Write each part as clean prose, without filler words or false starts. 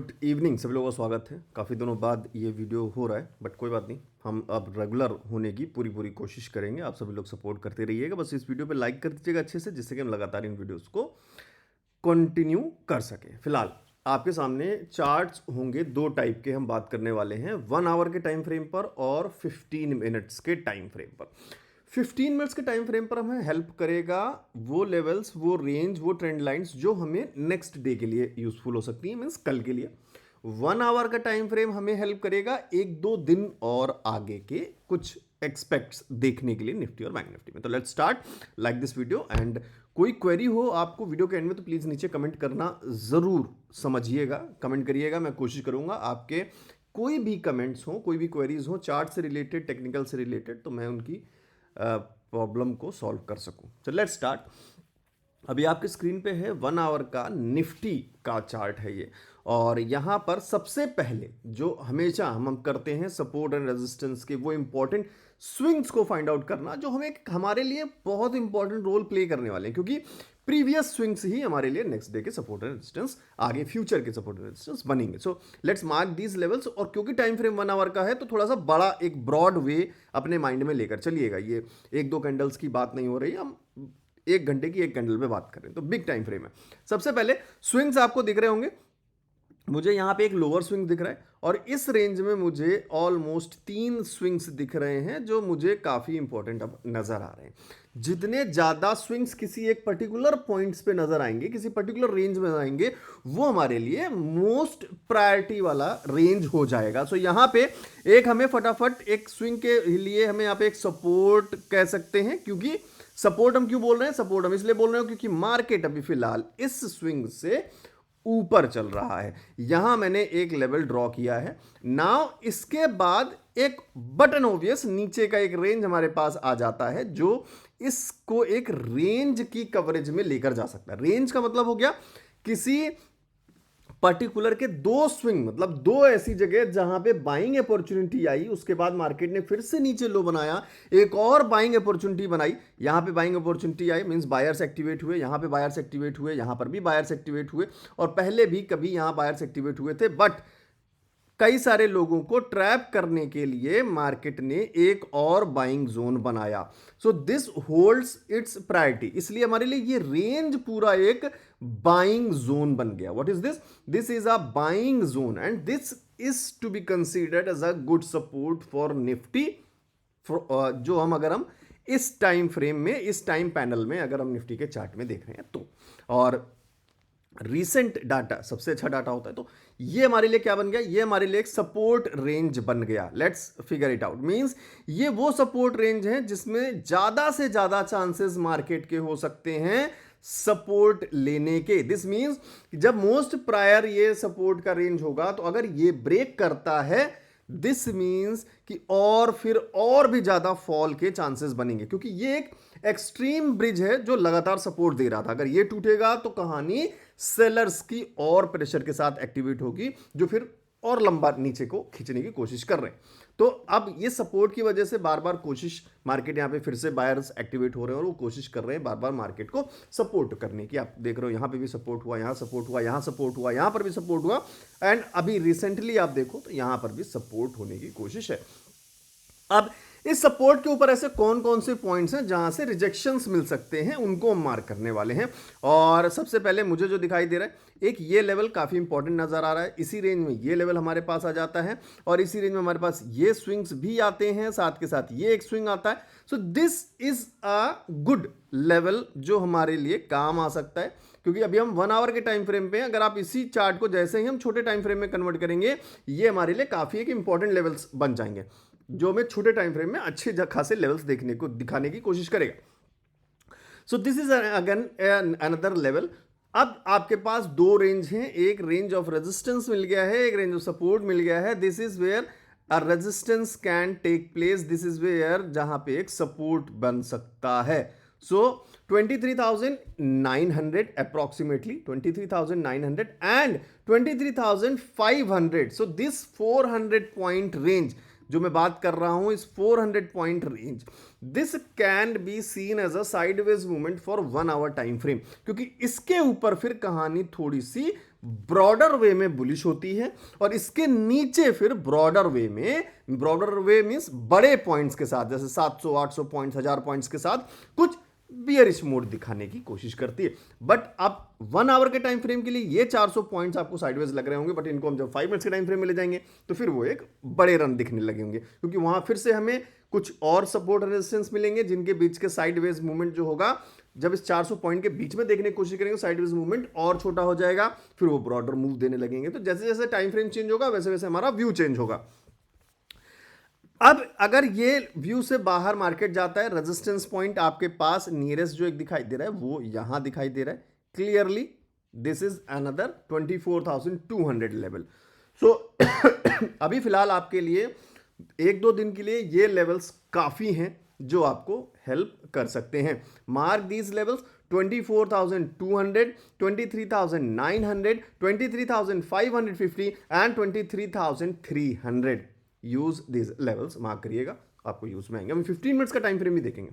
Good evening, सभी लोगों का स्वागत है। काफ़ी दिनों बाद ये वीडियो हो रहा है, बट कोई बात नहीं, हम अब रेगुलर होने की पूरी पूरी कोशिश करेंगे। आप सभी लोग सपोर्ट करते रहिएगा। बस इस वीडियो पे लाइक कर दीजिएगा अच्छे से, जिससे कि हम लगातार इन वीडियोस को कंटिन्यू कर सकें। फिलहाल आपके सामने चार्ट्स होंगे, दो टाइप के हम बात करने वाले हैं, 1 आवर के टाइम फ्रेम पर और 15 मिनट्स के टाइम फ्रेम पर। 15 मिनट्स के टाइम फ्रेम पर हमें हेल्प करेगा वो लेवल्स, वो रेंज, वो ट्रेंड लाइंस जो हमें नेक्स्ट डे के लिए यूजफुल हो सकती है, मीन्स कल के लिए। 1 आवर का टाइम फ्रेम हमें हेल्प करेगा एक दो दिन और आगे के कुछ एक्सपेक्ट्स देखने के लिए निफ्टी और बैंक निफ्टी में। तो let's start like this video. And कोई क्वेरी हो आपको वीडियो के एंड में तो प्लीज़ नीचे कमेंट करना ज़रूर समझिएगा, कमेंट करिएगा। मैं कोशिश करूंगा आपके कोई भी कमेंट्स हो, कोई भी क्वेरीज हो चार्ट से रिलेटेड, टेक्निकल से रिलेटेड, तो मैं उनकी प्रॉब्लम को सॉल्व कर सकूं। तो लेट्स स्टार्ट। अभी आपके स्क्रीन पे है 1 आवर का निफ्टी का चार्ट है ये। और यहाँ पर सबसे पहले जो हमेशा हम करते हैं सपोर्ट एंड रेजिस्टेंस के वो इंपॉर्टेंट स्विंग्स को फाइंड आउट करना, जो हमें हमारे लिए बहुत इंपॉर्टेंट रोल प्ले करने वाले हैं, क्योंकि प्रीवियस स्विंग्स ही हमारे लिए नेक्स्ट डे के सपोर्ट एंड रेजिस्टेंस, आगे फ्यूचर के सपोर्ट एंड रेजिस्टेंस बनेंगे। So let's mark these levels. और क्योंकि टाइम फ्रेम 1 आवर का है तो थोड़ा सा बड़ा एक ब्रॉड वे अपने माइंड में लेकर चलिएगा। ये एक दो कैंडल्स की बात नहीं हो रही, हम 1 घंटे की एक कैंडल पे बात कर रहे हैं, तो बिग टाइम फ्रेम है। सबसे पहले स्विंग्स आपको दिख रहे होंगे, मुझे यहां पे एक लोअर स्विंग दिख रहा है और इस रेंज में मुझे ऑलमोस्ट 3 स्विंग्स दिख रहे हैं जो मुझे काफी इंपॉर्टेंट अब नजर आ रहे हैं। जितने ज्यादा स्विंग्स किसी एक पर्टिकुलर पॉइंट्स पे नजर आएंगे, किसी पर्टिकुलर रेंज में आएंगे, वो हमारे लिए मोस्ट प्रायोरिटी वाला रेंज हो जाएगा। सो यहां पे एक हमें फटाफट एक स्विंग के लिए हमें यहां पे एक सपोर्ट कह सकते हैं। क्योंकि सपोर्ट हम क्यों बोल रहे हैं, सपोर्ट हम इसलिए बोल रहे हैं क्योंकि मार्केट अभी फिलहाल इस स्विंग से ऊपर चल रहा है। यहां मैंने एक लेवल ड्रॉ किया है। नाउ इसके बाद एक बटन ऑब्वियस नीचे का एक रेंज हमारे पास आ जाता है, जो इसको एक रेंज की कवरेज में लेकर जा सकता है। रेंज का मतलब हो गया किसी पर्टिकुलर के दो स्विंग, मतलब दो ऐसी जगह जहां पे बाइंग अपॉर्चुनिटी आई, उसके बाद मार्केट ने फिर से नीचे लो बनाया, एक और बाइंग अपॉर्चुनिटी बनाई, यहां पे बाइंग अपॉर्चुनिटी आई, मींस बायर्स एक्टिवेट हुए, यहां पे बायर्स एक्टिवेट हुए, यहां पर भी बायर्स एक्टिवेट हुए, और पहले भी कभी यहां बायर्स एक्टिवेट हुए थे। बट कई सारे लोगों को ट्रैप करने के लिए मार्केट ने एक और बाइंग जोन बनाया। So this holds it's priority, इसलिए हमारे लिए ये रेंज पूरा एक बाइंग जोन बन गया। What is this? This is a buying zone and this is to be considered as a good support for Nifty, जो अगर हम इस टाइम फ्रेम में, इस टाइम पैनल में अगर हम निफ्टी के चार्ट में देख रहे हैं तो। और रीसेंट डाटा सबसे अच्छा डाटा होता है, तो ये हमारे लिए क्या बन गया, ये हमारे लिए एक सपोर्ट रेंज बन गया। Let's figure it out. Means ये वो सपोर्ट रेंज है जिसमें ज्यादा से ज्यादा चांसेस मार्केट के हो सकते हैं सपोर्ट लेने के। दिस मींस जब मोस्ट प्रायर ये सपोर्ट का रेंज होगा, तो अगर ये ब्रेक करता है, दिस मींस कि और फिर और भी ज्यादा फॉल के चांसेस बनेंगे, क्योंकि ये एक एक्सट्रीम ब्रिज है जो लगातार सपोर्ट दे रहा था। अगर ये टूटेगा तो कहानी सेलर्स की और प्रेशर के साथ एक्टिवेट होगी, जो फिर और लंबा नीचे को खींचने की कोशिश कर रहे हैं। तो अब ये सपोर्ट की वजह से बार बार कोशिश, मार्केट यहां पे फिर से बायर्स एक्टिवेट हो रहे हैं और वो कोशिश कर रहे हैं बार बार मार्केट को सपोर्ट करने की। आप देख रहे हो यहां पे भी सपोर्ट हुआ, यहां सपोर्ट हुआ, यहां सपोर्ट हुआ, यहां पर भी सपोर्ट हुआ, एंड अभी रिसेंटली आप देखो तो यहां पर भी सपोर्ट होने की कोशिश है। अब इस सपोर्ट के ऊपर ऐसे कौन कौन से पॉइंट्स हैं जहां से रिजेक्शंस मिल सकते हैं, उनको हम मार्क करने वाले हैं। और सबसे पहले मुझे जो दिखाई दे रहा है, एक ये लेवल काफी इंपॉर्टेंट नजर आ रहा है। इसी रेंज में ये लेवल हमारे पास आ जाता है और इसी रेंज में हमारे पास ये स्विंग्स भी आते हैं, साथ के साथ ये एक स्विंग आता है। सो this is a good level जो हमारे लिए काम आ सकता है, क्योंकि अभी हम 1 आवर के टाइम फ्रेम पे हैं। अगर आप इसी चार्ट को जैसे ही हम छोटे टाइम फ्रेम में कन्वर्ट करेंगे, ये हमारे लिए काफी एक इंपॉर्टेंट लेवल्स बन जाएंगे, जो हमें छोटे टाइम फ्रेम में अच्छे खासे लेवल्स देखने को दिखाने की कोशिश करेगा। सो this is again another level. अब आपके पास दो रेंज हैं, एक रेंज ऑफ रेजिस्टेंस मिल गया है, एक रेंज ऑफ सपोर्ट मिल गया है। This is where a resistance can take place, this is where जहां पे एक सपोर्ट बन सकता है। सो 23,900 approximately 23,900 and 23,500. So this 400 point range जो मैं बात कर रहा हूं, इस 400 point range, this can be seen as a sideways movement for 1 hour time frame, क्योंकि इसके ऊपर फिर कहानी थोड़ी सी ब्रॉडर वे में बुलिश होती है, और इसके नीचे फिर ब्रॉडर वे मींस बड़े पॉइंट्स के साथ, जैसे 700 800 पॉइंट्स, 1000 पॉइंट्स के साथ कुछ बियरिश मोड दिखाने की कोशिश करती है। बट अब 1 आवर के टाइम फ्रेम के लिए ये 400 पॉइंट्स आपको साइडवेज लग रहे होंगे, बट इनको हम जब 5 मिनट्स के टाइम फ्रेम में ले जाएंगे तो फिर वो एक बड़े रन दिखने लगे होंगे, क्योंकि वहां फिर से हमें कुछ और सपोर्ट रेजिस्टेंस मिलेंगे जिनके बीच के साइडवेज मूवमेंट जो होगा, जब इस 400 पॉइंट के बीच में देखने की कोशिश करेंगे साइडवेज मूवमेंट और छोटा हो जाएगा, फिर वो ब्रॉडर मूव देने लगेंगे। तो जैसे जैसे टाइम फ्रेम चेंज होगा वैसे वैसे हमारा व्यू चेंज होगा। अब अगर ये व्यू से बाहर मार्केट जाता है, रेजिस्टेंस पॉइंट आपके पास नियरेस्ट जो एक दिखाई दे रहा है वो यहां दिखाई दे रहा है clearly, this is another 24,200 level. So अभी फिलहाल आपके लिए 1-2 दिन के लिए ये लेवल्स काफी हैं जो आपको हेल्प कर सकते हैं। Mark these levels 24,200, 23,900, 23,550 and 23,300। Use this levels, mark करिएगा, आपको यूज में आएंगे। हम 15 मिनट्स का टाइम फ्रेम भी देखेंगे।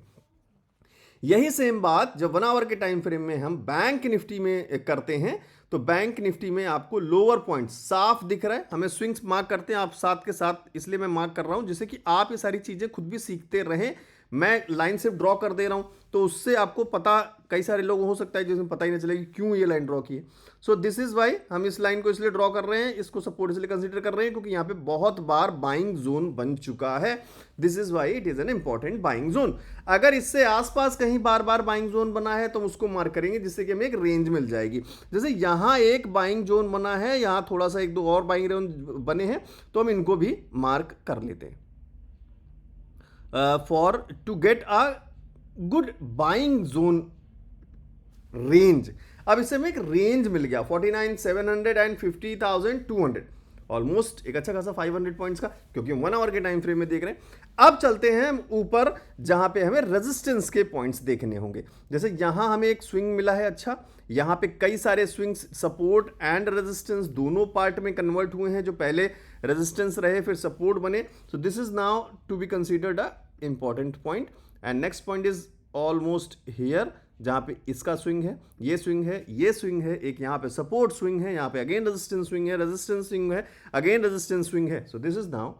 यही सेम बात जब 1 आवर के टाइम फ्रेम में हम बैंक निफ्टी में करते हैं, तो बैंक निफ्टी में आपको लोअर पॉइंट साफ दिख रहा है। हमें स्विंग्स मार्क करते हैं आप साथ के साथ, इसलिए मैं मार्क कर रहा हूं जिससे कि आप ये सारी चीजें खुद भी सीखते रहें। मैं लाइन सिर्फ ड्रॉ कर दे रहा हूं तो उससे आपको पता, कई सारे लोग हो सकता है जिसमें पता ही नहीं चलेगा क्यों ये लाइन ड्रॉ की है। सो दिस इज वाई हम इस लाइन को इसलिए ड्रॉ कर रहे हैं, इसको सपोर्ट इसलिए कंसीडर कर रहे हैं क्योंकि यहाँ पे बहुत बार बाइंग जोन बन चुका है। This is why it is an important buying zone. अगर इससे आसपास कहीं बार बार बाइंग जोन बना है तो हम उसको मार्क करेंगे जिससे कि हमें एक रेंज मिल जाएगी। जैसे यहाँ एक बाइंग जोन बना है, यहाँ थोड़ा सा 1-2 और बाइंग जोन बने हैं, तो हम इनको भी मार्क कर लेते हैं for to get a good buying zone range. अब इससे हमें एक रेंज मिल गया 49,700 एंड 50,200, ऑलमोस्ट एक अच्छा खासा 500 पॉइंट्स का, क्योंकि 1 आवर के टाइम फ्रेम में देख रहे हैं। अब चलते हैं हम ऊपर जहां पे हमें रेजिस्टेंस के पॉइंट्स देखने होंगे। जैसे यहां हमें एक स्विंग मिला है, अच्छा यहां पे कई सारे स्विंग्स सपोर्ट एंड रेजिस्टेंस दोनों पार्ट में कन्वर्ट हुए हैं, जो पहले रेजिस्टेंस रहे फिर सपोर्ट बने। So this is now to be considered a important point. And next point is almost here, जहां पे इसका स्विंग है, ये स्विंग है, ये स्विंग है, एक यहां पे सपोर्ट स्विंग है, यहां पे अगेन रेजिस्टेंस स्विंग है, रेजिस्टेंस स्विंग है, अगेन रेजिस्टेंस स्विंग है। सो दिस इज नाउ,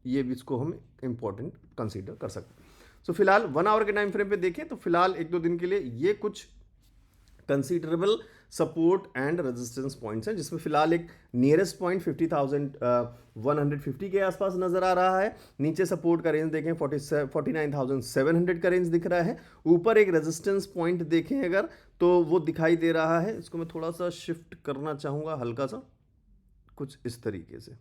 ये भी इसको हम इंपॉर्टेंट कंसीडर कर सकते हैं। सो फिलहाल 1 आवर के टाइम फ्रेम पे देखें तो फिलहाल 1-2 दिन के लिए ये कुछ considerable support and resistance points हैं, जिसमें फिलहाल एक नियरेस्ट पॉइंट 50,150 के आसपास नजर आ रहा है। नीचे सपोर्ट का रेंज देखें 49,700 का रेंज दिख रहा है। ऊपर एक रेजिस्टेंस पॉइंट देखें अगर तो वो दिखाई दे रहा है, इसको मैं थोड़ा सा शिफ्ट करना चाहूँगा हल्का सा, कुछ इस तरीके से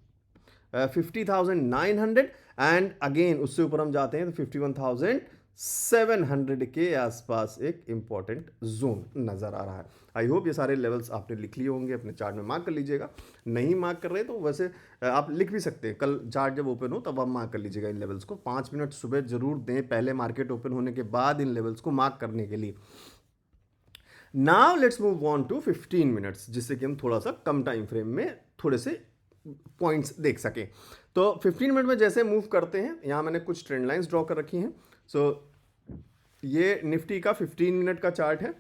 50,900 एंड अगेन उससे ऊपर हम जाते हैं तो 51,700 के आसपास एक इंपॉर्टेंट जोन नजर आ रहा है। आई होप ये सारे लेवल्स आपने लिख लिए होंगे, अपने चार्ट में मार्क कर लीजिएगा। नहीं मार्क कर रहे तो वैसे आप लिख भी सकते हैं, कल चार्ट जब ओपन हो तब आप मार्क कर लीजिएगा इन लेवल्स को। 5 मिनट सुबह जरूर दें पहले मार्केट ओपन होने के बाद इन लेवल्स को मार्क करने के लिए। Now let's move on to 15 minutes, जिससे कि हम थोड़ा सा कम टाइम फ्रेम में थोड़े से पॉइंट्स देख सकें। तो 15 मिनट में जैसे मूव करते हैं, यहाँ मैंने कुछ ट्रेंड लाइंस ड्रॉ कर रखी हैं। सो ये निफ्टी का 15 मिनट का चार्ट है।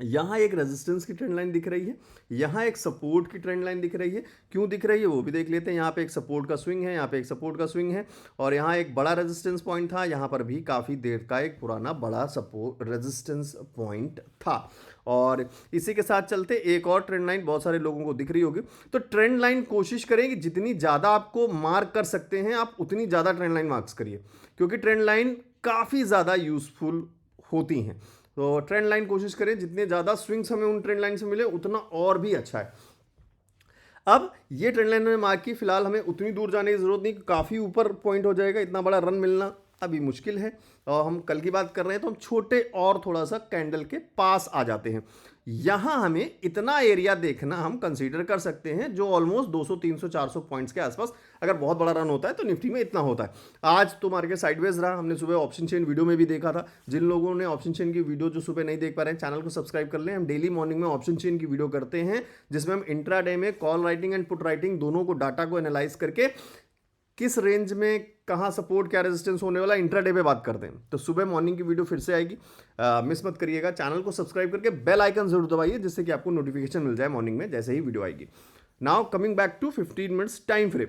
यहाँ एक रेजिस्टेंस की ट्रेंड लाइन दिख रही है, यहाँ एक सपोर्ट की ट्रेंड लाइन दिख रही है। क्यों दिख रही है वो भी देख लेते हैं। यहाँ पे एक सपोर्ट का स्विंग है, यहाँ पे एक सपोर्ट का स्विंग है, और यहाँ एक बड़ा रेजिस्टेंस पॉइंट था, यहाँ पर भी काफ़ी देर का एक पुराना बड़ा सपोर्ट रेजिस्टेंस पॉइंट था। और इसी के साथ चलते एक और ट्रेंड लाइन बहुत सारे लोगों को दिख रही होगी। तो ट्रेंड लाइन कोशिश करें कि जितनी ज़्यादा आपको मार्क कर सकते हैं आप उतनी ज़्यादा ट्रेंड लाइन मार्क्स करिए, क्योंकि ट्रेंड लाइन काफ़ी ज़्यादा यूजफुल होती हैं। तो ट्रेंड लाइन कोशिश करें जितने ज़्यादा स्विंग्स हमें उन ट्रेंड लाइन से मिले उतना और भी अच्छा है। अब ये ट्रेंड लाइन में मार्क की, फिलहाल हमें उतनी दूर जाने की जरूरत नहीं, काफ़ी ऊपर पॉइंट हो जाएगा, इतना बड़ा रन मिलना अभी मुश्किल है। और हम कल की बात कर रहे हैं तो हम छोटे और थोड़ा सा कैंडल के पास आ जाते हैं। यहाँ हमें इतना एरिया देखना हम कंसीडर कर सकते हैं, जो ऑलमोस्ट 200, 300, 400 पॉइंट्स के आसपास। अगर बहुत बड़ा रन होता है तो निफ्टी में इतना होता है। आज तो मार्केट साइडवेज रहा, हमने सुबह ऑप्शन चेन वीडियो में भी देखा था। जिन लोगों ने ऑप्शन चेन की वीडियो जो सुबह नहीं देख पा रहे हैं, चैनल को सब्सक्राइब कर लें। हम डेली मॉर्निंग में ऑप्शन चेन की वीडियो करते हैं, जिसमें हम इंट्राडे में call writing and put writing दोनों को, डाटा को एनालाइज करके किस रेंज में कहाँ सपोर्ट क्या रेजिस्टेंस होने वाला इंट्राडे पे बात करते हैं। तो सुबह मॉर्निंग की वीडियो फिर से आएगी, मिस मत करिएगा। चैनल को सब्सक्राइब करके बेल आइकन जरूर दबाइए जिससे कि आपको नोटिफिकेशन मिल जाए मॉर्निंग में जैसे ही वीडियो आएगी। Now coming back to 15 minutes time frame,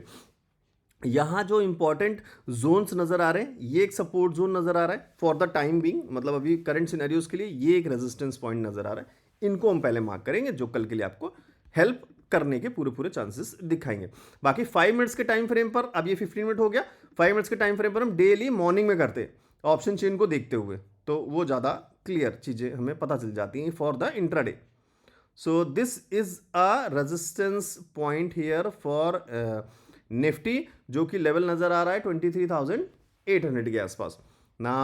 यहाँ जो इंपॉर्टेंट जोन्स नजर आ रहे हैं, ये एक सपोर्ट जोन नजर आ रहा है फॉर द टाइम बीइंग, मतलब अभी करंट सिनेरियोज के लिए ये एक रेजिस्टेंस पॉइंट नजर आ रहा है। इनको हम पहले मार्क करेंगे जो कल के लिए आपको हेल्प करने के पूरे पूरे चांसेस दिखाएंगे। बाकी 5 मिनट्स के टाइम फ्रेम पर, अब ये 15 मिनट हो गया, 5 मिनट्स के टाइम फ्रेम पर हम डेली मॉर्निंग में करते हैं ऑप्शन चेन को देखते हुए, तो वो ज़्यादा क्लियर चीज़ें हमें पता चल जाती हैं for the intraday. So this is a resistance point here for Nifty, जो कि लेवल नजर आ रहा है 23,800 के आसपास। ना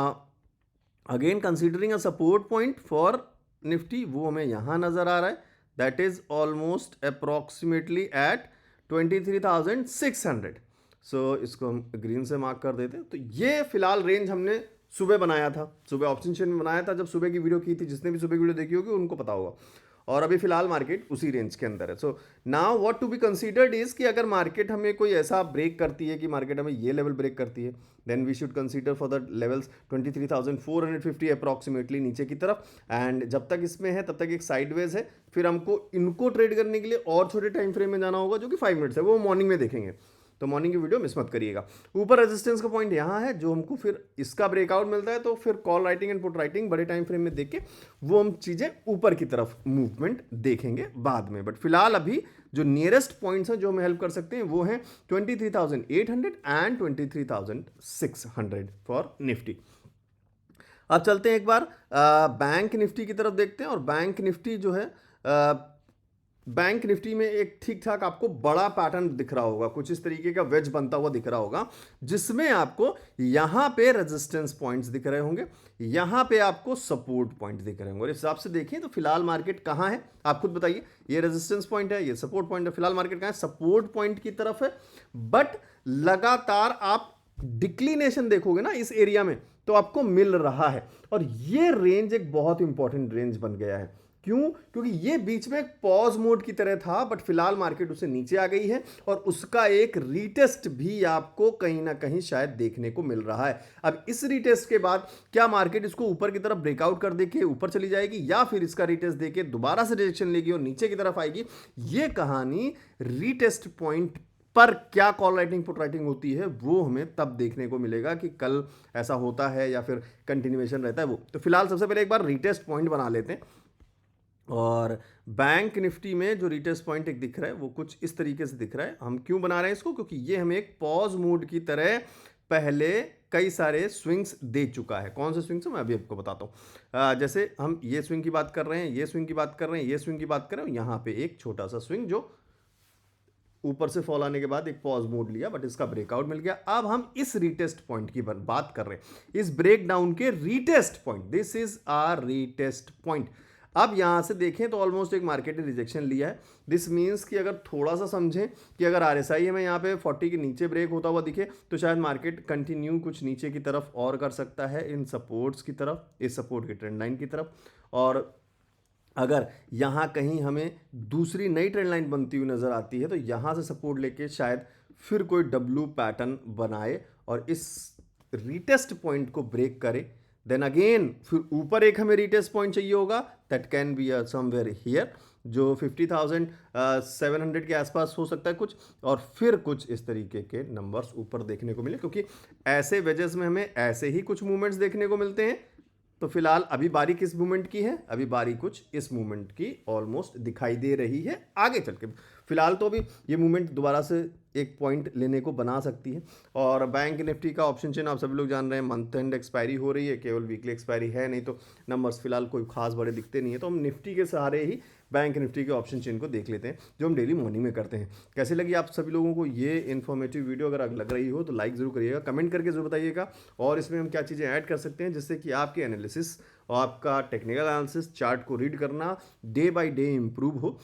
again considering a support point for Nifty, वो हमें यहां नजर आ रहा है, that is almost approximately at 23,600। So इसको हम ग्रीन से मार्क कर देते हैं। तो ये फिलहाल रेंज हमने सुबह बनाया था, सुबह ऑप्शन चेन में बनाया था, जब सुबह की वीडियो की थी, जिसने भी सुबह की वीडियो देखी होगी उनको पता होगा। और अभी फिलहाल मार्केट उसी रेंज के अंदर है। So now what to be considered is कि अगर मार्केट हमें कोई ऐसा ब्रेक करती है कि मार्केट हमें ये लेवल ब्रेक करती है, then we should consider for the levels 23,450 approximately नीचे की तरफ। एंड जब तक इसमें है तब तक एक साइडवेज है, फिर हमको इनको ट्रेड करने के लिए और छोटे टाइम फ्रेम में जाना होगा जो कि 5 मिनट्स है, वो मॉर्निंग में देखेंगे। तो मॉर्निंग की वीडियो मिस मत करिएगा। ऊपर रेजिस्टेंस का पॉइंट यहाँ है, जो हमको फिर इसका ब्रेकआउट मिलता है तो फिर call writing and put writing बड़े टाइम फ्रेम में देख के वो हम चीजें ऊपर की तरफ मूवमेंट देखेंगे बाद में। बट फिलहाल अभी जो नियरेस्ट पॉइंट्स हैं जो हमें हेल्प कर सकते हैं वो हैं 23,800 एंड 23,600 फॉर निफ्टी। अब चलते हैं एक बार बैंक निफ्टी की तरफ देखते हैं। और बैंक निफ्टी जो है, बैंक निफ्टी में एक ठीक ठाक आपको बड़ा पैटर्न दिख रहा होगा, कुछ इस तरीके का वेज बनता हुआ दिख रहा होगा, जिसमें आपको यहां पे रेजिस्टेंस पॉइंट्स दिख रहे होंगे, यहां पे आपको सपोर्ट पॉइंट दिख रहे होंगे। और इस हिसाब से देखें तो फिलहाल मार्केट कहां है, आप खुद बताइए। ये रेजिस्टेंस पॉइंट है, ये सपोर्ट पॉइंट है। फिलहाल मार्केट कहां है, सपोर्ट पॉइंट की तरफ है। बट लगातार आप डिक्लिनेशन देखोगे ना इस एरिया में तो आपको मिल रहा है। और ये रेंज एक बहुत इंपॉर्टेंट रेंज बन गया है। क्यों? क्योंकि ये बीच में एक पॉज मोड की तरह था, बट फिलहाल मार्केट उससे नीचे आ गई है और उसका एक रीटेस्ट भी आपको कहीं ना कहीं शायद देखने को मिल रहा है। अब इस रीटेस्ट के बाद क्या मार्केट इसको ऊपर की तरफ ब्रेकआउट कर देके ऊपर चली जाएगी, या फिर इसका रीटेस्ट देके दोबारा से रिजेक्शन लेगी और नीचे की तरफ आएगी? ये कहानी रीटेस्ट पॉइंट पर क्या कॉल राइटिंग पुट राइटिंग होती है वो हमें तब देखने को मिलेगा कि कल ऐसा होता है या फिर कंटिन्यूएशन रहता है वो। तो फिलहाल सबसे पहले एक बार रीटेस्ट पॉइंट बना लेते हैं। और बैंक निफ्टी में जो रीटेस्ट पॉइंट एक दिख रहा है वो कुछ इस तरीके से दिख रहा है। हम क्यों बना रहे हैं इसको? क्योंकि ये हमें एक पॉज मोड की तरह पहले कई सारे स्विंग्स दे चुका है। कौन से स्विंग्स मैं अभी आपको बताता हूँ। जैसे हम ये स्विंग की बात कर रहे हैं, ये स्विंग की बात कर रहे हैं, ये स्विंग की बात कर रहे हैं, यहाँ पे एक छोटा सा स्विंग जो ऊपर से फॉल आने के बाद एक पॉज मोड लिया, बट इसका ब्रेकआउट मिल गया। अब हम इस रीटेस्ट पॉइंट की बात कर रहे हैं, इस ब्रेक डाउन के retest point. This is our retest point. अब यहां से देखें तो ऑलमोस्ट एक मार्केट ने रिजेक्शन लिया है। दिस मींस कि अगर थोड़ा सा समझें कि अगर आरएसआई हमें यहाँ पे 40 के नीचे ब्रेक होता हुआ दिखे तो शायद मार्केट कंटिन्यू कुछ नीचे की तरफ और कर सकता है, इन सपोर्ट्स की तरफ, इस सपोर्ट के ट्रेंड लाइन की तरफ। और अगर यहाँ कहीं हमें दूसरी नई ट्रेंड लाइन बनती हुई नजर आती है तो यहाँ से सपोर्ट लेके शायद फिर कोई डब्ल्यू पैटर्न बनाए और इस रीटेस्ट पॉइंट को ब्रेक करे। देन अगेन फिर ऊपर एक हमें रीटेस्ट पॉइंट चाहिए होगा, that can be somewhere here, जो 50,700 के आसपास हो सकता है कुछ, और फिर कुछ इस तरीके के नंबर्स ऊपर देखने को मिले। क्योंकि ऐसे वेजेस में हमें ऐसे ही कुछ मूवमेंट्स देखने को मिलते हैं। तो फिलहाल अभी बारी किस मूवमेंट की है? अभी बारी कुछ इस मूवमेंट की ऑलमोस्ट दिखाई दे रही है। आगे चल के फिलहाल तो अभी ये मूवमेंट दोबारा से एक पॉइंट लेने को बना सकती है। और बैंक निफ्टी का ऑप्शन चेन आप सभी लोग जान रहे हैं, मंथ एंड एक्सपायरी हो रही है, केवल वीकली एक्सपायरी है, नहीं तो नंबर्स फिलहाल कोई खास बड़े दिखते नहीं है। तो हम निफ्टी के सहारे ही बैंक निफ्टी के ऑप्शन चेन को देख लेते हैं, जो हम डेली मॉर्निंग में करते हैं। कैसे लगी आप सभी लोगों को ये इन्फॉर्मेटिव वीडियो? अगर लग रही हो तो लाइक जरूर करिएगा, कमेंट करके जरूर बताइएगा, और इसमें हम क्या चीज़ें ऐड कर सकते हैं जिससे कि आपके एनालिसिस और आपका टेक्निकल एनालिसिस, चार्ट को रीड करना डे बाय डे इम्प्रूव हो।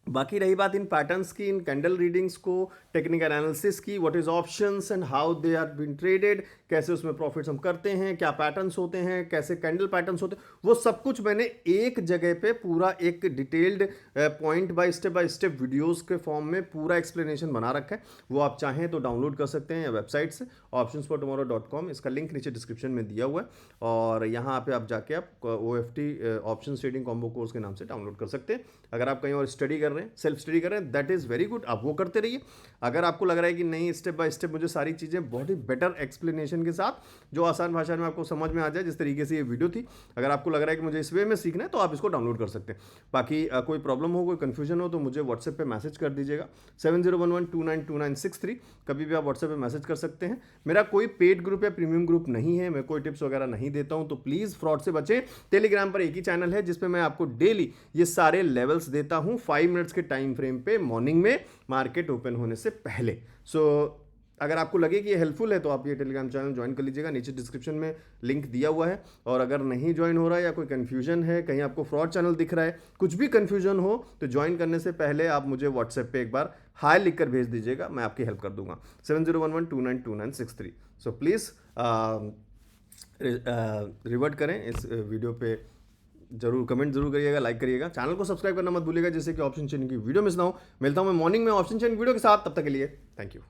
बाकी रही बात इन पैटर्न्स की, इन कैंडल रीडिंग्स को, टेक्निकल एनालिसिस की, what is options and how they are been traded, कैसे उसमें प्रॉफिट्स हम करते हैं, क्या पैटर्न्स होते हैं, कैसे कैंडल पैटर्न्स होते हैं, वो सब कुछ मैंने एक जगह पे पूरा एक detailed point by step videos के फॉर्म में पूरा एक्सप्लेनेशन बना रखा है। वो आप चाहें तो डाउनलोड कर सकते हैं या वेबसाइट से optionsfortomorrow.com, इसका लिंक नीचे डिस्क्रिप्शन में दिया हुआ है, और यहाँ पे आप जाके आप OFT option trading combo course के नाम से डाउनलोड कर सकते हैं। अगर आप कहीं और स्टडी कर रहे हैं, सेल्फ स्टडी कर रहे हैं, दैट इज़ वेरी गुड, आप वो करते रहिए। अगर आपको लग रहा है कि नहीं, स्टेप बाय स्टेप मुझे सारी चीज़ें बहुत ही बेटर एक्सप्लेनेशन के साथ जो आसान भाषा में आपको समझ में आ जाए, जिस तरीके से ये वीडियो थी, अगर आपको लग रहा है कि मुझे इस वे में सीखना है तो आप इसको डाउनलोड कर सकते हैं। बाकी कोई प्रॉब्लम हो, कोई कन्फ्यूजन हो तो मुझे व्हाट्सएप पे मैसेज कर दीजिएगा 7011292963। कभी भी आप व्हाट्सएप पे मैसेज कर सकते हैं। मेरा कोई पेड ग्रुप या प्रीमियम ग्रुप नहीं है, मैं कोई टिप्स वगैरह नहीं देता हूं, तो प्लीज़ फ्रॉड से बचें। टेलीग्राम पर एक ही चैनल है जिसपे मैं आपको डेली ये सारे लेवल्स देता हूं 5 मिनट्स के टाइम फ्रेम पे, मॉर्निंग में मार्केट ओपन होने से पहले। सो अगर आपको लगे कि ये हेल्पफुल है तो आप ये टेलीग्राम चैनल ज्वाइन कर लीजिएगा, नीचे डिस्क्रिप्शन में लिंक दिया हुआ है। और अगर नहीं ज्वाइन हो रहा है या कोई कन्फ्यूजन है, कहीं आपको फ्रॉड चैनल दिख रहा है, कुछ भी कन्फ्यूजन हो, तो ज्वाइन करने से पहले आप मुझे व्हाट्सएप पे एक बार हाय लिख कर भेज दीजिएगा, मैं आपकी हेल्प कर दूंगा 7011292963। सो प्लीज़ रिवर्ट करें इस वीडियो पे, जरूर कमेंट जरूर करिएगा, लाइक करिएगा, चैनल को सब्सक्राइब करना मत भूलिएगा जिससे कि ऑप्शन चेन की वीडियो मिस ना हो। मिलता हूं मैं मॉर्निंग में ऑप्शन चेन वीडियो के साथ, तब तक के लिए थैंक यू।